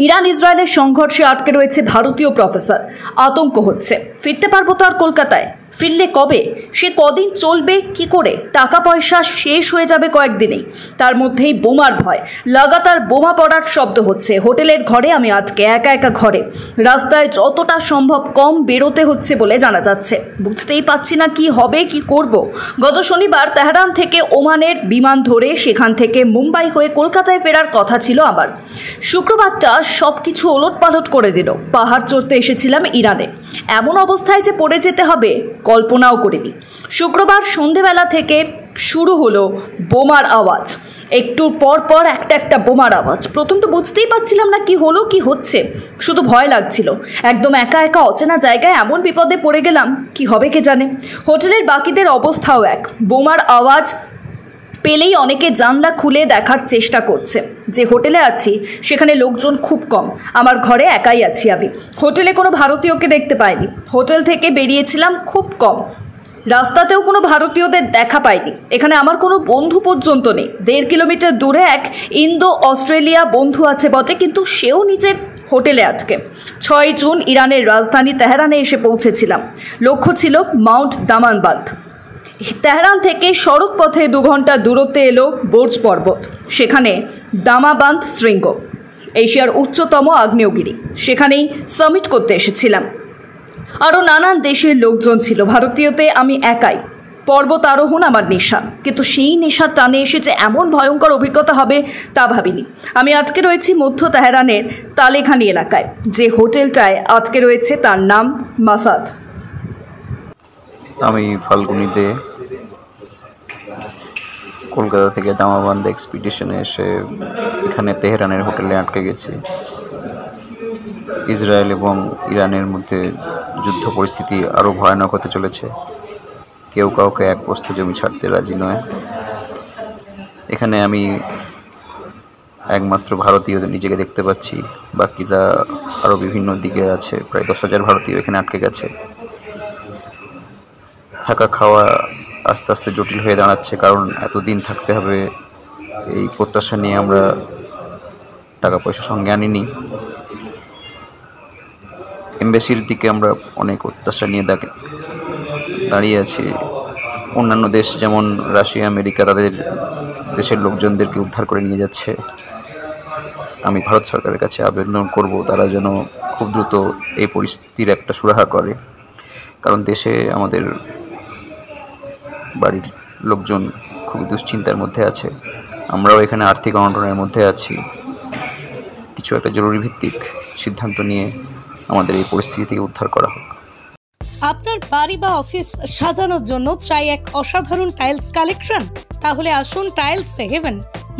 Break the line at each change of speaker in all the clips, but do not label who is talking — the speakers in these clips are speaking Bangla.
ইরান ইসরায়েলের সংঘর্ষে আটকে রয়েছে ভারতীয় প্রফেসর। আতঙ্ক হচ্ছে, ফিরতে পারবো তো আর কলকাতায়? ফিরলে কবে? সে কদিন চলবে কি করে? টাকা পয়সা শেষ হয়ে যাবে কয়েকদিনেই। তার মধ্যেই বোমার ভয়, লাগাতার বোমা পড়ার শব্দ হচ্ছে। হোটেলের ঘরে আমি আজকে একা একা ঘরে, রাস্তায় যতটা সম্ভব কম বেরোতে হচ্ছে বলে জানা যাচ্ছে। বুঝতেই পারছি না কি হবে, কি করব। গত শনিবার তেহরান থেকে ওমানের বিমান ধরে সেখান থেকে মুম্বাই হয়ে কলকাতায় ফেরার কথা ছিল আমার। শুক্রবারটা সব কিছু ওলটপালট করে দিল। পাহাড় চড়তে এসেছিলাম ইরানে, এমন অবস্থায় যে পড়ে যেতে হবে কল্পনাও করিনি। শুক্রবার সন্ধেবেলা থেকে শুরু হলো বোমার আওয়াজ, একটুর পর পর একটা বোমার আওয়াজ। প্রথম তো বুঝতেই পারছিলাম না কি হলো, কি হচ্ছে, শুধু ভয় লাগছিল। একদম একা একা অচেনা জায়গায় এমন বিপদে পড়ে গেলাম, কি হবে কে জানে। হোটেলের বাকিদের অবস্থাও এক। বোমার আওয়াজ পেলেই অনেকে জানলা খুলে দেখার চেষ্টা করছে। যে হোটেলে আছি সেখানে লোকজন খুব কম, আমার ঘরে একাই আছি আমি। হোটেলে কোনো ভারতীয়কে দেখতে পাইনি। হোটেল থেকে বেরিয়েছিলাম খুব কম, রাস্তাতেও কোনো ভারতীয়দের দেখা পাইনি। এখানে আমার কোনো বন্ধু পর্যন্ত নেই। 1.5 কিলোমিটার দূরে এক ইন্দো অস্ট্রেলিয়া বন্ধু আছে বটে, কিন্তু সেও নিজের হোটেলে আটকে। 6 জুন ইরানের রাজধানী তেহরানে এসে পৌঁছেছিলাম। লক্ষ্য ছিল মাউন্ট দামানবান্দ। তেহরান থেকে সড়ক পথে 2 ঘন্টা দূরত্বে এলো বোর্জ পর্বত, সেখানে দামাবান্দ শৃঙ্গ, এশিয়ার উচ্চতম আগ্নেয়গিরি। সেখানেই সামিট করতে এসেছিলাম। আরও নানান দেশের লোকজন ছিল, ভারতীয়তে আমি একাই। পর্বত আরোহণ আমার নেশা, কিন্তু সেই নেশার টানে এসেছে এমন ভয়ঙ্কর অভিজ্ঞতা হবে তা ভাবিনি। আমি আটকে রয়েছি মধ্য তেহরানের তালেখানি এলাকায়। যে হোটেলটায় আটকে রয়েছে তার নাম মাসাদ।
আমি ফাল্গুনিতে কলকাতা থেকে দামাবান্দ এক্সপিডিশনে এসে এখানে তেহরানের হোটেলে আটকে গেছি। ইসরায়েল এবং ইরানের মধ্যে যুদ্ধ পরিস্থিতি আরও ভয়ানক হতে চলেছে। কেউ কাউকে এক বস্তা জমি ছাড়তে রাজি নয়। এখানে আমি একমাত্র ভারতীয় নিজেকে দেখতে পাচ্ছি, বাকিরা আরও বিভিন্ন দিকে আছে। প্রায় 10,000 ভারতীয় এখানে আটকে গেছে। থাকা খাওয়া আস্তে আস্তে জটিল হয়ে দাঁড়াচ্ছে, কারণ এতদিন থাকতে হবে এই প্রত্যাশা নিয়ে আমরা টাকা পয়সা সঙ্গে আনিনি। এমবাসির দিকে আমরা অনেক প্রত্যাশা নিয়ে দাঁড়িয়ে আছি। অন্যান্য দেশ যেমন রাশিয়া, আমেরিকা তাদের দেশের লোকজনদেরকে উদ্ধার করে নিয়ে যাচ্ছে। আমি ভারত সরকারের কাছে আবেদন করব তারা যেন খুব দ্রুত এই পরিস্থিতির একটা সুরাহা করে, কারণ দেশে আমাদের বাড়ির লোকজন খুবই দুশ্চিন্তার মধ্যে আছে। আমরাও এখানে আর্থিক অনটনের মধ্যে আছি। কিছু একটা জরুরি ভিত্তিক সিদ্ধান্ত নিয়ে আমাদের এই পরিস্থিতি থেকে উদ্ধার করা হোক।
আপনার বাড়ি বা অফিস সাজানোর জন্য চাই এক অসাধারণ টাইলস কালেকশন? তাহলে আসুন Tiles Haven,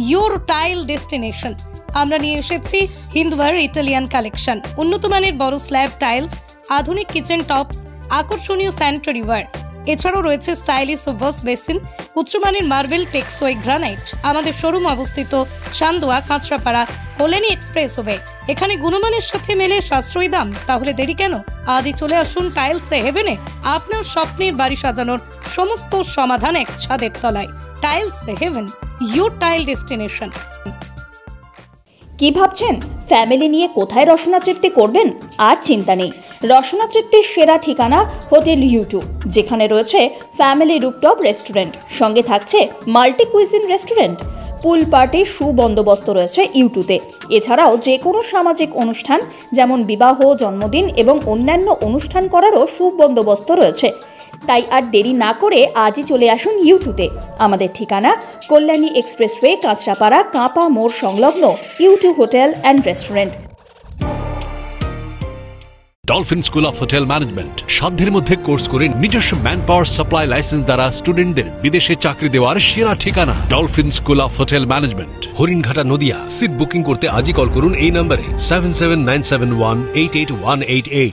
your tile destination. আমরা নিয়ে এসেছি হিন্দওয়ার ইটালিয়ান কালেকশন। উন্নত মানের বড় স্ল্যাব টাইলস, আধুনিক কিচেন টপস, আকর্ষণীয় স্যানিটারি ওয়্যার। এছাড়াও রয়েছে স্টাইলিশ ওয়াশ বেসিন, উচ্চমানের মার্বেল, টেকসই গ্রানাইট। আমাদের শোরুম অবস্থিত চান্দোয়া, কাঁচরাপাড়া, কল্যাণী এক্সপ্রেসওয়ে। এখানে গুণমানের সাথে মেলে সাশ্রয়ী দাম। তাহলে দেরি কেন? আজই চলে আসুন টাইলস হেভেনে। আপনার স্বপ্নের বাড়ি সাজানোর সমস্ত সমাধান এক ছাদের তলায়। Tiles Haven, your tile destination.
কি ভাবছেন ফ্যামিলি নিয়ে কোথায় রসনা তৃপ্তি করবেন? আর চিন্তা নেই, রসনা তৃপ্তির সেরা ঠিকানা হোটেল ইউ2, যেখানে রয়েছে ফ্যামিলি রুফটপ রেস্টুরেন্ট, সঙ্গে থাকছে মাল্টি কুইজিন রেস্টুরেন্ট। পুল পার্টির সুবন্দোবস্ত রয়েছে ইউ2তে। এছাড়াও যে কোনো সামাজিক অনুষ্ঠান যেমন বিবাহ, জন্মদিন এবং অন্যান্য অনুষ্ঠান করারও সুবন্দোবস্ত রয়েছে। তাই আর দেরি না করে আজই চলে আসুন ইউ2তে। আমাদের ঠিকানা কল্যাণী এক্সপ্রেসওয়ে, কাঁচরাপাড়া, কাঁপা মোড় সংলগ্ন ইউ2 hotel and restaurant.
Dolphin school of hotel management সাধ্যের মধ্যে কোর্স করে নিজস্ব ম্যান পাওয়ার সাপ্লাই লাইসেন্স দ্বারা স্টুডেন্টদের বিদেশে চাকরি দেওয়ার সেরা ঠিকানা Dolphin school of hotel Management, Haringhata, Nadia. Seat booking করতে আজই কল করুন এই নম্বরে 7797188188।